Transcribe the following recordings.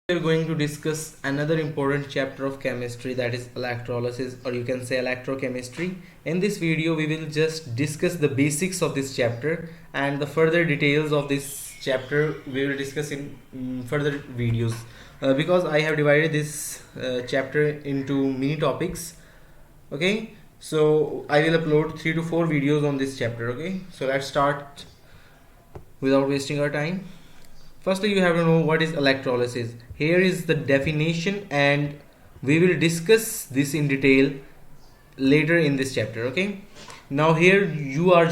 We're going to discuss another important chapter of chemistry, that is electrolysis, or you can say electrochemistry. In this video we will just discuss the basics of this chapter, and the further details of this chapter we will discuss in further videos, because I have divided this chapter into mini topics. Okay, so I will upload 3 to 4 videos on this chapter. Okay, so let's start without wasting our time. Firstly, you have to know what is electrolysis. Here is the definition, and we will discuss this in detail later in this chapter. Okay, now here you are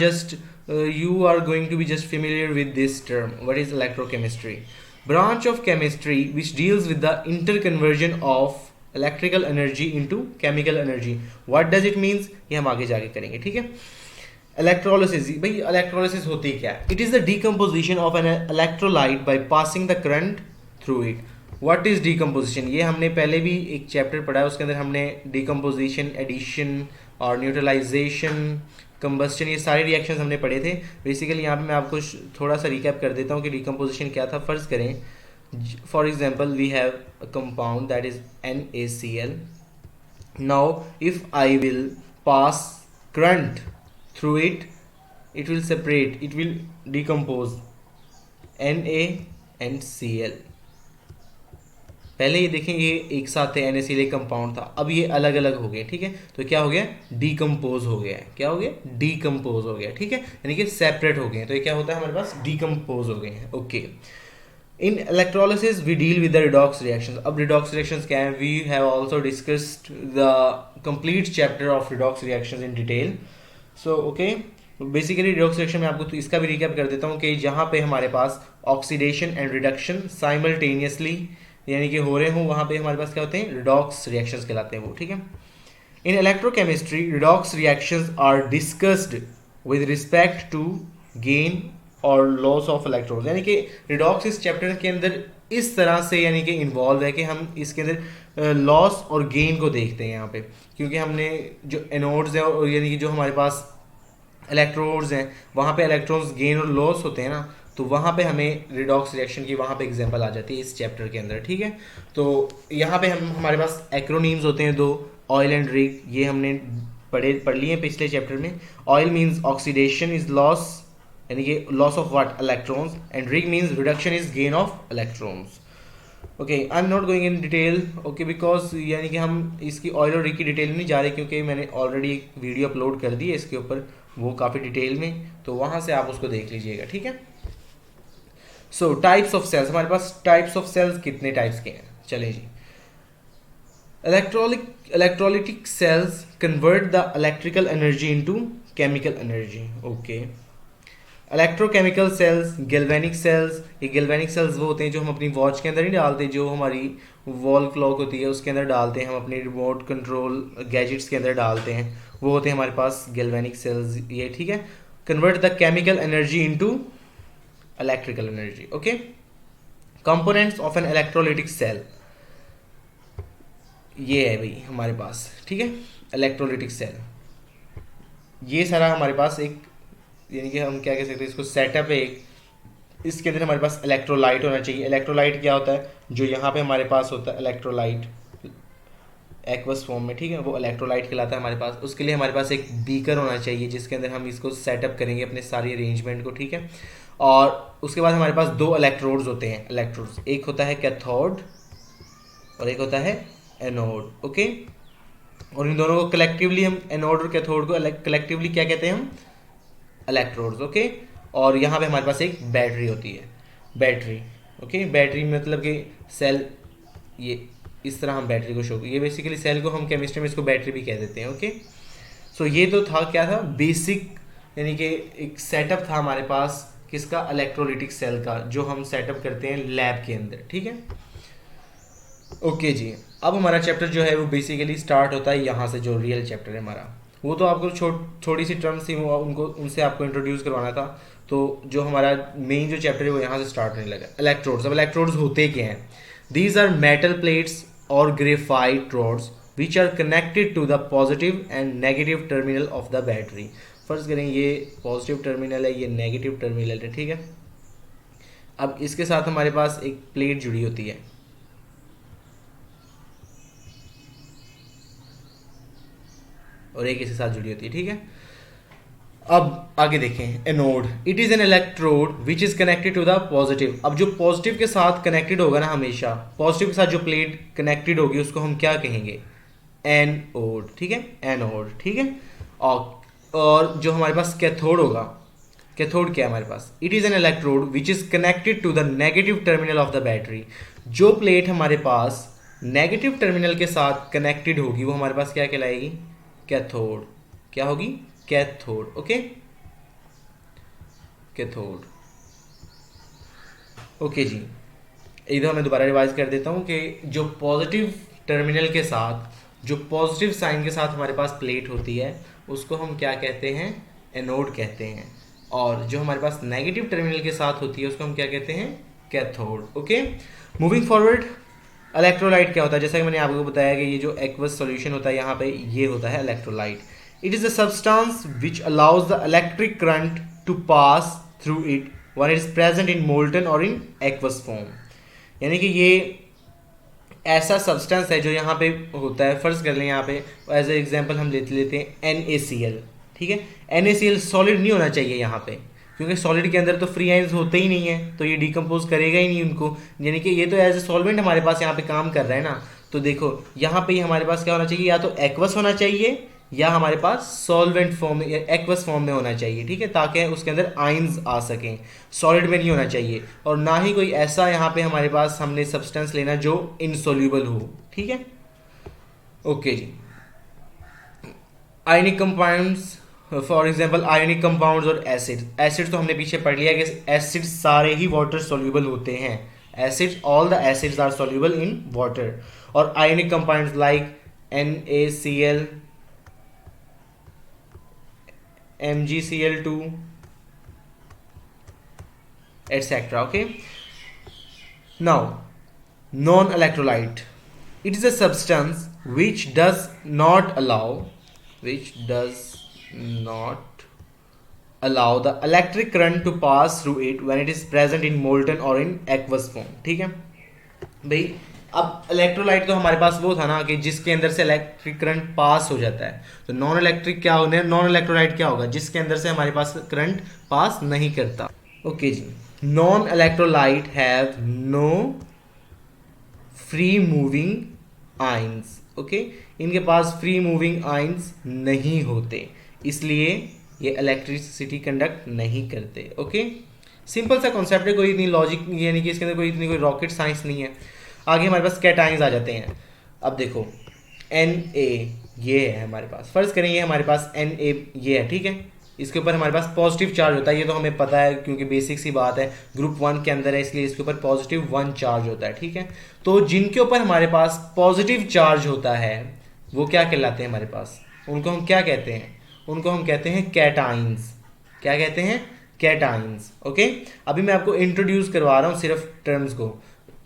going to be just familiar with this term. What is electrochemistry? Branch of chemistry which deals with the interconversion of electrical energy into chemical energy. What does it means? ये हम आगे जाके करेंगे, ठीक है. Electrolysis, भाई electrolysis होती है क्या? It is the decomposition of an electrolyte by passing the current through it. What is decomposition? ये हमने पहले भी एक चैप्टर पढ़ा है, उसके अंदर हमने डीकम्पोजिशन, एडिशन और न्यूट्रलाइजेशन, कंबस्टन, ये सारे रिएक्शंस हमने पढ़े थे. बेसिकली यहाँ पे मैं आपको थोड़ा सा रिकैप कर देता हूँ कि डीकम्पोजिशन क्या था. फर्ज करें, for example we have a compound that is NaCl. Now if I will pass current through it, it will separate, it will decompose Na and Cl. पहले ये देखें, ये एक साथ थे, NaCl एक कंपाउंड था, अब ये अलग अलग हो गए, ठीक है. तो क्या हो गया? डीकम्पोज हो गया है. क्या हो गया? डीकम्पोज हो गया, ठीक है, यानी कि सेपरेट हो गए हैं. तो ये क्या होता है हमारे पास? डीकम्पोज हो गए हैं. Okay, in electrolysis we deal with the redox reactions. अब रिडॉक्स रिएक्शंस क्या है? We have also discussed the complete chapter of redox reactions in detail. So okay, basically redox reaction में आपको तो इसका भी रिकैप कर देता हूँ कि जहाँ पे हमारे पास ऑक्सीडेशन एंड रिडक्शन साइमल्टेनियसली यानी कि हो रहे हों, वहाँ पे हमारे पास क्या होते हैं? रिडॉक्स रिएक्शंस कहलाते हैं वो, ठीक है. In electrochemistry redox reactions are discussed with respect to gain और लॉस ऑफ इलेक्ट्रॉन्स. यानी कि रिडॉक्स इस चैप्टर के अंदर इस तरह से यानी कि इन्वॉल्व है कि हम इसके अंदर लॉस और गेन को देखते हैं यहाँ पे, क्योंकि हमने जो एनोड्स हैं और यानी कि जो हमारे पास इलेक्ट्रोड्स हैं वहाँ पे इलेक्ट्रॉन्स गेन और लॉस होते हैं ना, तो वहाँ पे हमें रिडॉक्स रिएक्शन की वहाँ पे एग्जांपल आ जाती है इस चैप्टर के अंदर, ठीक है. तो यहाँ पे हमारे पास एक्रोनीम्स होते हैं दो, ऑयल एंड रिग. ये हमने पढ़ लिए हैं पिछले चैप्टर में. Oil means oxidation is loss, यानी कि loss of what? Electrons. And rig means reduction is gain of electrons. Okay, I am not going in detail, okay, because यानी कि हम इसकी ऑयल और रिग की डिटेल में नहीं जा रहे, क्योंकि मैंने ऑलरेडी एक वीडियो अपलोड कर दी है इसके ऊपर, वो काफ़ी डिटेल में, तो वहाँ से आप उसको देख लीजिएगा, ठीक है. सो टाइप्स ऑफ सेल्स, हमारे पास टाइप्स ऑफ सेल्स कितने टाइप्स के हैं? चले जी. Electrolytic cells convert the electrical energy into chemical energy. Okay. Electrochemical cells, galvanic cells. ये गैल्वेनिक सेल्स वो होते हैं जो हम अपनी वॉच के अंदर नहीं डालते, जो हमारी वॉल क्लॉक होती है उसके अंदर डालते हैं, हम अपने रिमोट कंट्रोल गैजेट्स के अंदर डालते हैं, वो होते हैं हमारे पास गैल्वेनिक सेल्स, ये, ठीक है. Convert the chemical energy into electrical energy. Okay. Components of an electrolytic cell, ये है भाई हमारे पास, ठीक है. इलेक्ट्रोलिटिक सेल, ये सारा हमारे पास एक, यानी कि हम क्या कह सकते हैं इसको, सेटअप है एक. इसके अंदर हमारे पास इलेक्ट्रोलाइट होना चाहिए. इलेक्ट्रोलाइट क्या होता है? जो यहाँ पे हमारे पास होता है इलेक्ट्रोलाइट एक्वस फॉर्म में, ठीक है, वो इलेक्ट्रोलाइट कहलाता है हमारे पास. उसके लिए हमारे पास एक बीकर होना चाहिए जिसके अंदर हम इसको सेटअप करेंगे अपने सारी अरेंजमेंट को, ठीक है. और उसके बाद हमारे पास दो इलेक्ट्रोड्स होते हैं. इलेक्ट्रोड्स, एक होता है कैथोड और एक होता है एनोड. ओके. और इन दोनों को कलेक्टिवली हम, एनोड और कैथोड को कलेक्टिवली क्या कहते हैं हम? इलेक्ट्रोड्स. ओके. और यहाँ पे हमारे पास एक बैटरी होती है, बैटरी. ओके. बैटरी मतलब कि सेल, ये इस तरह हम बैटरी को शो, ये बेसिकली सेल को हम केमिस्ट्री में इसको बैटरी भी कह देते हैं. ओके. सो ये तो था, क्या था? बेसिक, यानी कि एक सेटअप था हमारे पास किसका? इलेक्ट्रोलिटिक सेल का, जो हम सेटअप करते हैं लैब के अंदर, ठीक है. ओके जी. अब हमारा चैप्टर जो है वो बेसिकली स्टार्ट होता है यहाँ से. जो रियल चैप्टर है हमारा, वो तो आपको थोड़ी सी टर्म्स थी, उनसे आपको इंट्रोड्यूस करवाना था. तो जो हमारा मेन जो चैप्टर है वो यहाँ से स्टार्ट होने लगा. इलेक्ट्रोड्स. अब इलेक्ट्रोड्स होते क्या हैं? दीज आर मेटल प्लेट्स और graphite rods which are connected to the positive and negative terminal of the battery. फर्ज करें ये पॉजिटिव टर्मिनल है, ये नेगेटिव टर्मिनल है, ठीक है. अब इसके साथ हमारे पास एक प्लेट जुड़ी होती है, और एक इसके साथ जुड़ी होती है, ठीक है। अब आगे देखें, anode, it is an electrode which is connected to the positive. अब जो पॉजिटिव के साथ कनेक्टेड होगा ना, हमेशा पॉजिटिव के साथ जो प्लेट कनेक्टेड होगी उसको हम क्या कहेंगे, एनोड, ठीक है, एनोड, ठीक है। और जो हमारे पास कैथोड होगा, कैथोड क्या है हमारे पास, it is an electrode which is connected to the negative terminal of the battery. जो प्लेट हमारे पास नेगेटिव टर्मिनल के साथ कनेक्टेड होगी वो हमारे पास क्या कहलाएगी, कैथोड। क्या होगी, कैथोड, ओके, कैथोड, ओके जी। इधर मैं दोबारा रिवाइज कर देता हूँ कि जो पॉजिटिव टर्मिनल के साथ, जो पॉजिटिव साइन के साथ हमारे पास प्लेट होती है उसको हम क्या कहते हैं, एनोड कहते हैं। और जो हमारे पास नेगेटिव टर्मिनल के साथ होती है उसको हम क्या कहते हैं, cathode, okay. Moving forward, electrolyte क्या होता है, जैसा कि मैंने आपको बताया कि ये जो एक्वस सॉल्यूशन होता है यहाँ पे ये होता है electrolyte. It is a substance which allows the electric current to pass through it when it is present in molten और इन एक्वस फॉर्म। यानी कि ये ऐसा सब्सटेंस है जो यहाँ पे होता है। फर्ज कर लें यहाँ पे एज ए एग्जांपल हम लेते हैं NaCl, ठीक है। NaCl सॉलिड नहीं होना चाहिए यहाँ पे, क्योंकि सॉलिड के अंदर तो फ्री आयंस होते ही नहीं है, तो ये डिकम्पोज करेगा ही नहीं उनको, यानी कि ये तो एज ए सॉल्वेंट हमारे पास यहाँ पे काम कर रहा है ना। तो देखो यहाँ पे हमारे पास क्या होना चाहिए, या तो एक्वस होना चाहिए या हमारे पास सॉल्वेंट फॉर्म में, एक्वस फॉर्म में होना चाहिए, ठीक है, ताकि उसके अंदर आयंस आ सकें। सॉलिड में नहीं होना चाहिए, और ना ही कोई ऐसा यहाँ पे हमारे पास हमने सब्सटेंस लेना जो इनसोल्यूबल हो, ठीक है, ओके जी। Ionic compounds, for example ionic compounds और एसिड। एसिड तो हमने पीछे पढ़ लिया कि एसिड सारे ही वाटर सोल्यूबल होते हैं, acid, all the acids are soluble in water. और ionic compounds like NaCl, MgCl2 etc. Okay, now non-electrolyte, it is a substance which does not allow the electric current to pass through it when it is present in molten or in aqueous form, ठीक है भाई। अब electrolyte तो हमारे पास वो था ना कि जिसके अंदर से इलेक्ट्रिक करंट पास हो जाता है, तो नॉन इलेक्ट्रिक क्या होने, नॉन इलेक्ट्रोलाइट क्या होगा, जिसके अंदर से हमारे पास करंट पास नहीं करता, ओके जी। Non electrolyte have no free moving ions, okay, इनके पास फ्री मूविंग आयंस नहीं होते, इसलिए ये इलेक्ट्रिसिटी कंडक्ट नहीं करते, ओके। सिंपल सा कॉन्सेप्ट है, कोई इतनी लॉजिक यानी कि इसके अंदर कोई इतनी कोई रॉकेट साइंस नहीं है। आगे हमारे पास कैटाइंस आ जाते हैं। अब देखो Na ये है हमारे पास, फर्ज करें ये हमारे पास Na ये है, ठीक है, इसके ऊपर हमारे पास पॉजिटिव चार्ज होता है, ये तो हमें पता है क्योंकि बेसिक सी बात है, ग्रुप 1 के अंदर है, इसलिए इसके ऊपर पॉजिटिव 1 चार्ज होता है, ठीक है। तो जिनके ऊपर हमारे पास पॉजिटिव चार्ज होता है वो क्या कहलाते हैं हमारे पास, उनको हम क्या कहते हैं, उनको हम कहते हैं कैटाइंस। क्या कहते हैं, कैटाइंस, ओके। अभी मैं आपको इंट्रोड्यूस करवा रहा हूँ सिर्फ टर्म्स को,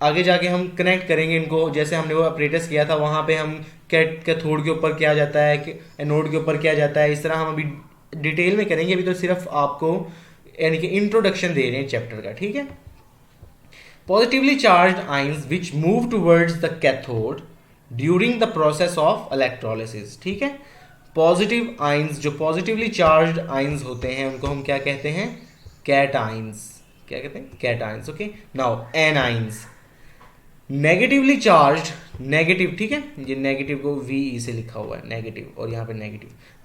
आगे जाके हम कनेक्ट करेंगे इनको, जैसे हमने वो ऑपरेटर्स किया था वहाँ पे हम कैथोड के ऊपर क्या जाता है, एनोड के ऊपर क्या जाता है, इस तरह हम अभी डिटेल में करेंगे। अभी तो सिर्फ आपको यानी कि इंट्रोडक्शन दे रहे हैं चैप्टर का, ठीक है। Positively charged ions which move towards the cathode during the process of electrolysis, ठीक है। पॉजिटिव आयंस, जो पॉजिटिवली चार्ज्ड आयंस होते हैं उनको हम क्या कहते हैं, कैटाइंस। क्या कहते हैं, cations, okay. Now anions, negatively charge, negative, ठीक है, ये नेगेटिव को VE से लिखा हुआ है, नेगेटिव, और यहाँ पे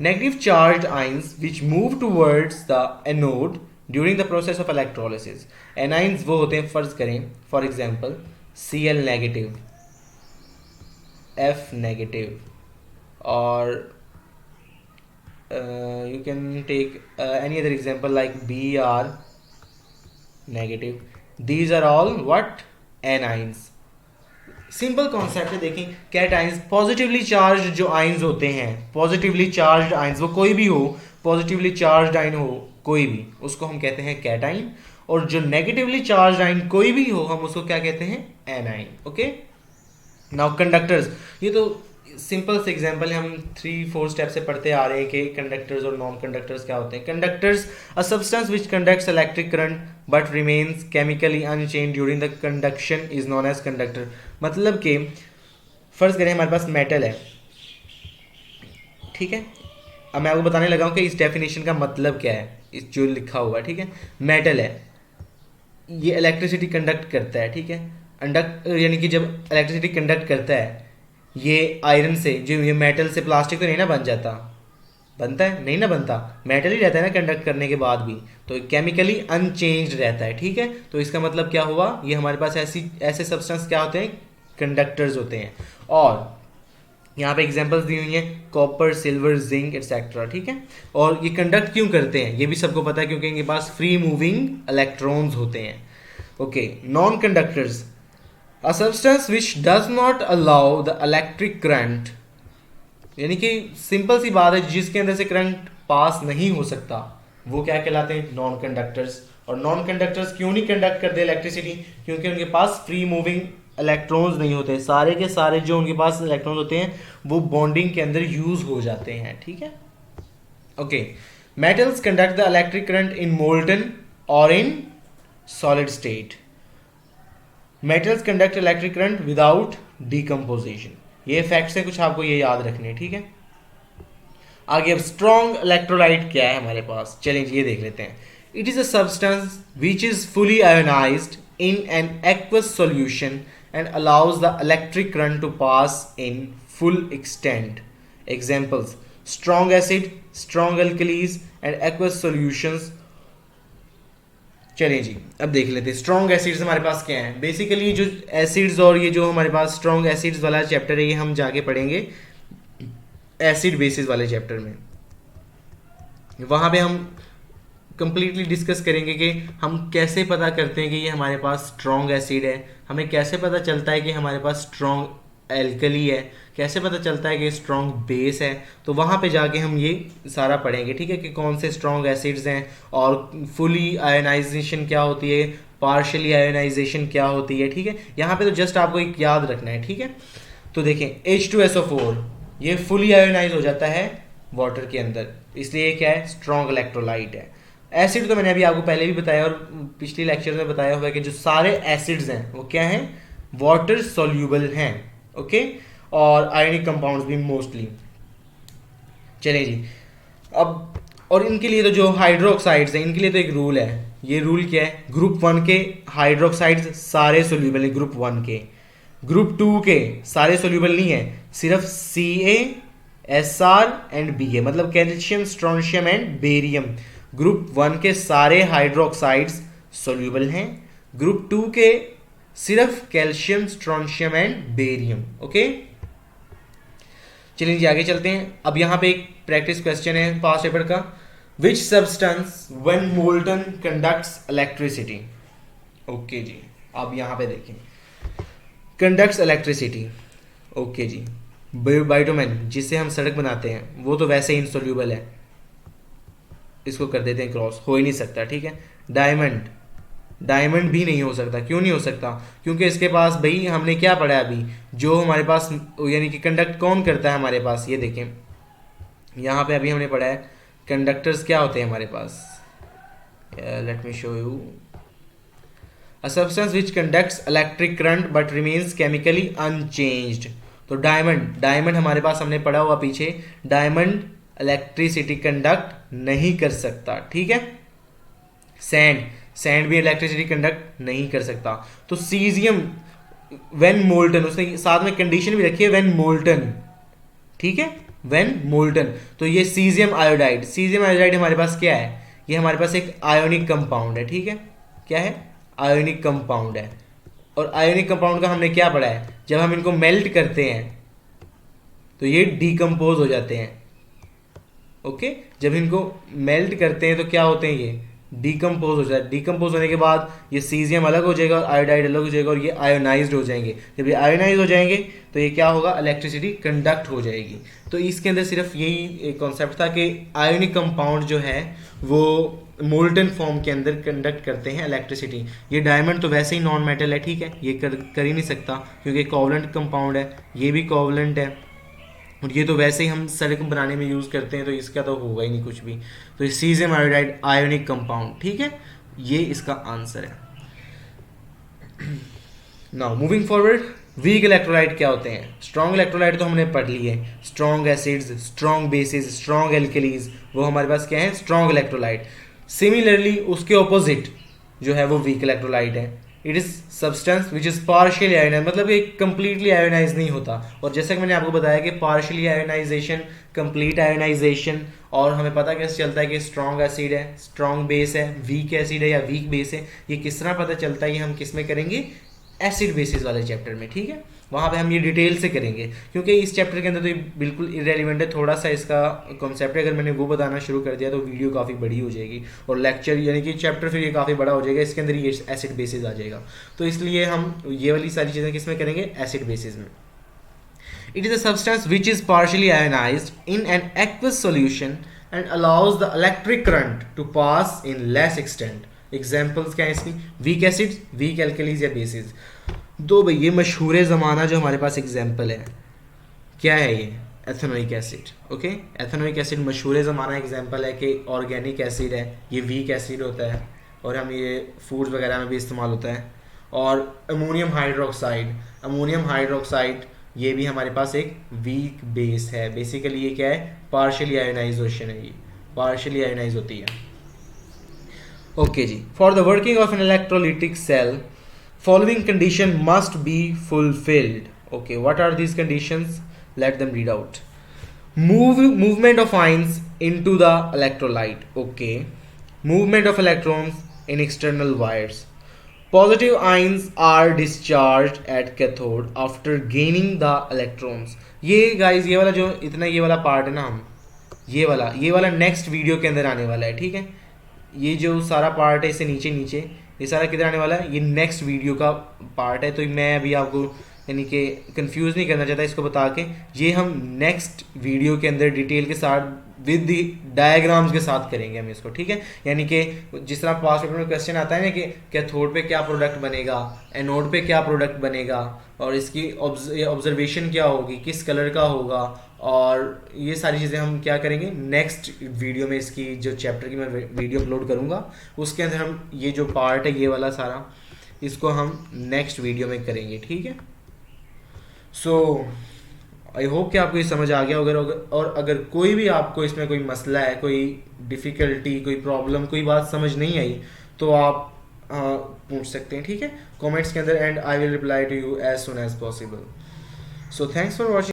negative charge ions which move towards the anode during the process of electrolysis. Anions वो होते हैं, फर्ज करें for example Cl negative, F negative, और you can take any other example like Br negative. These are all what, anions. Simple concept है, देखें cations positively charge जो ions होते हैं, पॉजिटिवली चार्ज आयंस, वो कोई भी हो, पॉजिटिवली चार्ज आयन हो कोई भी, उसको हम कहते हैं कैटाइन। और जो नेगेटिवली चार्ज आयन कोई भी हो हम उसको क्या कहते हैं, एनाइन, ओके। नाउ कंडक्टर्स, ये तो सिंपल से एग्जांपल है, हम 3-4 स्टेप से पढ़ते आ रहे हैं कि कंडक्टर्स और नॉन कंडक्टर्स क्या होते हैं। Conductors, a substance which conducts electric current but remains chemically unchange during the conduction is known as conductor. मतलब कि फर्ज करें हमारे पास मेटल है, ठीक है, अब मैं आपको बताने लगा हूँ कि इस डेफिनेशन का मतलब क्या है, इस जो लिखा हुआ है, ठीक है। मेटल है, ये इलेक्ट्रिसिटी कंडक्ट करता है, ठीक है। कंडक्ट यानी कि जब इलेक्ट्रिसिटी कंडक्ट करता है, ये आयरन से, जो ये मेटल से प्लास्टिक तो नहीं ना बन जाता, बनता है नहीं ना बनता, मेटल ही रहता है ना कंडक्ट करने के बाद भी, तो केमिकली अनचेंज्ड रहता है, ठीक है। तो इसका मतलब क्या हुआ, ये हमारे पास ऐसे सब्सटेंस क्या होते हैं, कंडक्टर्स होते हैं। और यहाँ पे एग्जांपल्स दी हुई हैं, कॉपर, सिल्वर, जिंक एटसेट्रा, ठीक है। और ये कंडक्ट क्यों करते हैं ये भी सबको पता है, क्योंकि इनके पास फ्री मूविंग इलेक्ट्रॉन्स होते हैं। Okay, non conductors, a substance which does not allow the electric current, यानी कि सिंपल सी बात है, जिसके अंदर से करंट पास नहीं हो सकता, वो क्या कहलाते हैं, नॉन कंडक्टर्स। और नॉन कंडक्टर्स क्यों नहीं कंडक्ट करते इलेक्ट्रिसिटी, क्योंकि उनके पास फ्री मूविंग इलेक्ट्रॉन्स नहीं होते, सारे के सारे जो उनके पास इलेक्ट्रॉन्स होते हैं वो बॉन्डिंग के अंदर यूज हो जाते हैं, ठीक है। Okay, metals conduct the electric current in molten और in solid state. Metals conduct electric current without decomposition. ये फैक्ट्स हैं कुछ, आपको ये याद रखने हैं, ठीक है। आगे अब स्ट्रॉन्ग इलेक्ट्रोलाइट क्या है हमारे पास, चलिए ये देख लेते हैं। It is a substance which is fully ionised in an aqueous solution and allows the electric current to pass in full extent. Examples: strong acid, strong alkalis and aqueous solutions. चलिए जी अब देख लेते हैं स्ट्रॉन्ग एसिड्स हमारे पास क्या हैं। Basically जो एसिड्स और ये जो हमारे पास स्ट्रॉन्ग एसिड्स वाला चैप्टर है, ये हम जाके पढ़ेंगे एसिड बेसिस वाले चैप्टर में। वहाँ पे हम कंप्लीटली डिस्कस करेंगे कि हम कैसे पता करते हैं कि ये हमारे पास स्ट्रॉन्ग एसिड है, हमें कैसे पता चलता है कि हमारे पास स्ट्रॉन्ग एल्कली है, कैसे पता चलता है कि स्ट्रॉन्ग बेस है। तो वहाँ पे जाके हम ये सारा पढ़ेंगे, ठीक है, कि कौन से स्ट्रॉन्ग एसिड्स हैं और फुली आयोनाइजेशन क्या होती है, पार्शियली आयोनाइजेशन क्या होती है, ठीक है। यहाँ पे तो जस्ट आपको एक याद रखना है, ठीक है। तो देखें H2SO4 ये फुली आयोनाइज हो जाता है वाटर के अंदर, इसलिए ये क्या है, स्ट्रॉन्ग इलेक्ट्रोलाइट है। एसिड तो मैंने अभी आपको पहले भी बताया और पिछले लेक्चर में बताया हुआ है कि जो सारे एसिड्स हैं वो क्या हैं, वाटर सॉल्यूबल हैं, ओके। और आयनिक कंपाउंड्स भी मोस्टली। चलिए जी अब, और इनके लिए तो जो हाइड्रोक्साइड्स हैं इनके लिए तो एक रूल है। ये रूल क्या है, ग्रुप 1 के हाइड्रोक्साइड्स सारे सोल्यूबल है ग्रुप 1 के, ग्रुप 2 के सारे सोल्यूबल नहीं है, सिर्फ CaSr एंड Ba, मतलब calcium, strontium and barium. Group 1 के सारे हाइड्रोक्साइड्स सोल्यूबल हैं, ग्रुप 2 के सिर्फ calcium, strontium and barium, okay. चलिए जी आगे चलते हैं। अब यहाँ पे एक प्रैक्टिस क्वेश्चन है पास्ट पेपर का, which substance when molten conducts electricity. Okay जी, अब यहाँ पे देखें, कंडक्ट्स इलेक्ट्रिसिटी, ओके जी। बाइटोमेन जिससे हम सड़क बनाते हैं वो तो वैसे ही इनसोल्यूबल है, इसको कर देते हैं क्रॉस, हो ही नहीं सकता, ठीक है। डायमंड, डायमंड भी नहीं हो सकता, क्यों नहीं हो सकता, क्योंकि इसके पास भाई हमने क्या पढ़ा है अभी, जो हमारे पास यानी कि कंडक्ट कौन करता है हमारे पास, ये देखें यहाँ पे अभी हमने पढ़ा है कंडक्टर्स क्या होते हैं हमारे पास, let me show you, a substance which conducts electric current but remains chemically unchanged. तो डायमंड, डायमंड हमारे पास हमने पढ़ा हुआ पीछे, डायमंड इलेक्ट्रिसिटी कंडक्ट नहीं कर सकता, ठीक है। सैंड, सैंड भी इलेक्ट्रिसिटी कंडक्ट नहीं कर सकता। तो सीजियम व्हेन मोल्टन, उसने साथ में कंडीशन भी रखी है व्हेन मोल्टन, ठीक है, व्हेन मोल्टन। तो ये सीजियम आयोडाइड, सीजियम आयोडाइड हमारे पास क्या है, ये हमारे पास एक आयोनिक कंपाउंड है, ठीक है। क्या है, आयोनिक कंपाउंड है। और आयोनिक कंपाउंड का हमने क्या पढ़ा है, जब हम इनको मेल्ट करते हैं तो ये डिकम्पोज हो जाते हैं, ओके। जब इनको मेल्ट करते हैं तो क्या होते हैं, ये डिकम्पोज हो जाए, डिकम्पोज होने के बाद ये सीजियम अलग हो जाएगा और आयोडाइड अलग हो जाएगा और ये आयोनाइज्ड हो जाएंगे। जब ये आयोनाइज हो जाएंगे तो ये क्या होगा, इलेक्ट्रिसिटी कंडक्ट हो जाएगी। तो इसके अंदर सिर्फ यही एक कॉन्सेप्ट था कि आयोनिक कंपाउंड जो है वो मोल्टन फॉर्म के अंदर कंडक्ट करते हैं इलेक्ट्रिसिटी। ये डायमंड तो वैसे ही नॉन मेटल है, ठीक है, ये कर ही नहीं सकता क्योंकि कोवलेंट कंपाउंड है, ये भी कोवलेंट है, और ये तो वैसे ही हम सड़क बनाने में यूज़ करते हैं, तो इसका तो होगा ही नहीं कुछ भी। तो सीजियम आयोडाइड आयोनिक कंपाउंड, ठीक है, ये इसका आंसर है। Now moving forward, weak electrolyte क्या होते हैं? स्ट्रॉन्ग इलेक्ट्रोलाइट तो हमने पढ़ लिए, strong acids, strong bases, strong alkalis, वो हमारे पास क्या है? Strong electrolyte. सिमिलरली उसके ऑपोजिट जो है वो वीक इलेक्ट्रोलाइट है। It is substance which is partially ionise, मतलब ये कंप्लीटली आयोनाइज नहीं होता। और जैसा कि मैंने आपको बताया कि पार्शियली आयोनाइजेशन, कंप्लीट आयोनाइजेशन, और हमें पता कैसे चलता है कि स्ट्रॉन्ग एसिड है, स्ट्रॉन्ग बेस है, वीक एसिड है या वीक बेस है, ये किस तरह पता चलता है? ये हम किस में करेंगे? एसिड बेसिस वाले चैप्टर में, ठीक है। वहाँ पे हम ये डिटेल से करेंगे, क्योंकि इस चैप्टर के अंदर तो ये बिल्कुल इरेलीवेंट है। थोड़ा सा इसका कॉन्सेप्ट है, अगर मैंने वो बताना शुरू कर दिया तो वीडियो काफ़ी बड़ी हो जाएगी और लेक्चर यानी कि चैप्टर फिर ये काफ़ी बड़ा हो जाएगा, इसके अंदर ये एसिड बेसिस आ जाएगा। तो इसलिए हम ये वाली सारी चीज़ें किस में करेंगे? एसिड बेसिस में। It is a substance which is partially ionized in an aqueous solution and allows the electric current to pass in less extent. Examples क्या है इसकी? Weak acids, weak alkalis या bases। दो भाई ये मशहूर ज़माना जो हमारे पास एग्जाम्पल है, क्या है ये? Ethanoic acid. Okay, ethanoic acid मशहूर ज़माना एग्जाम्पल है कि ऑर्गेनिक एसिड है, ये वीक एसिड होता है और हम ये फूड्स वगैरह में भी इस्तेमाल होता है। और अमोनियम हाइड्रोक्साइड, अमोनियम हाइड्रोक्साइड ये भी हमारे पास एक वीक बेस है। बेसिकली ये क्या है? पार्शियली आयोनाइजेशन है, ये पार्शियली आयोनाइज होती है। ओके जी, for the working of an electrolytic cell following condition must be fulfilled. Okay, what are these conditions? Let them read out. Movement of ions into the electrolyte. Okay, movement of electrons in external wires. Positive ions are discharged at cathode after gaining the electrons. ये guys, ये वाला जो इतना ये वाला part है ना, हम ये वाला नेक्स्ट वीडियो के अंदर आने वाला है, ठीक है। ये जो सारा पार्ट है इसे नीचे नीचे ये सारा किधर आने वाला है? ये नेक्स्ट वीडियो का पार्ट है। तो मैं अभी आपको यानी कि कंफ्यूज नहीं करना चाहता इसको बता के, ये हम नेक्स्ट वीडियो के अंदर डिटेल के साथ विद दी डायग्राम्स के साथ करेंगे हम इसको, ठीक है। यानी कि जिस तरह पास्ट पेपर में क्वेश्चन आता है ना कि कैथोड पे क्या प्रोडक्ट बनेगा, एनोड पे क्या प्रोडक्ट बनेगा, और इसकी ऑब्जर्वेशन क्या होगी, किस कलर का होगा, और ये सारी चीज़ें हम क्या करेंगे नेक्स्ट वीडियो में। इसकी जो चैप्टर की मैं वीडियो अपलोड करूँगा उसके अंदर हम ये जो पार्ट है ये वाला सारा इसको हम नेक्स्ट वीडियो में करेंगे, ठीक है। सो आई होप कि आपको ये समझ आ गया होगा। और अगर कोई भी आपको इसमें कोई मसला है, कोई डिफ़िकल्टी, कोई प्रॉब्लम, कोई बात समझ नहीं आई तो आप पूछ सकते हैं, ठीक है, कमेंट्स के अंदर, and I will reply to you as soon as possible. So thanks for watching.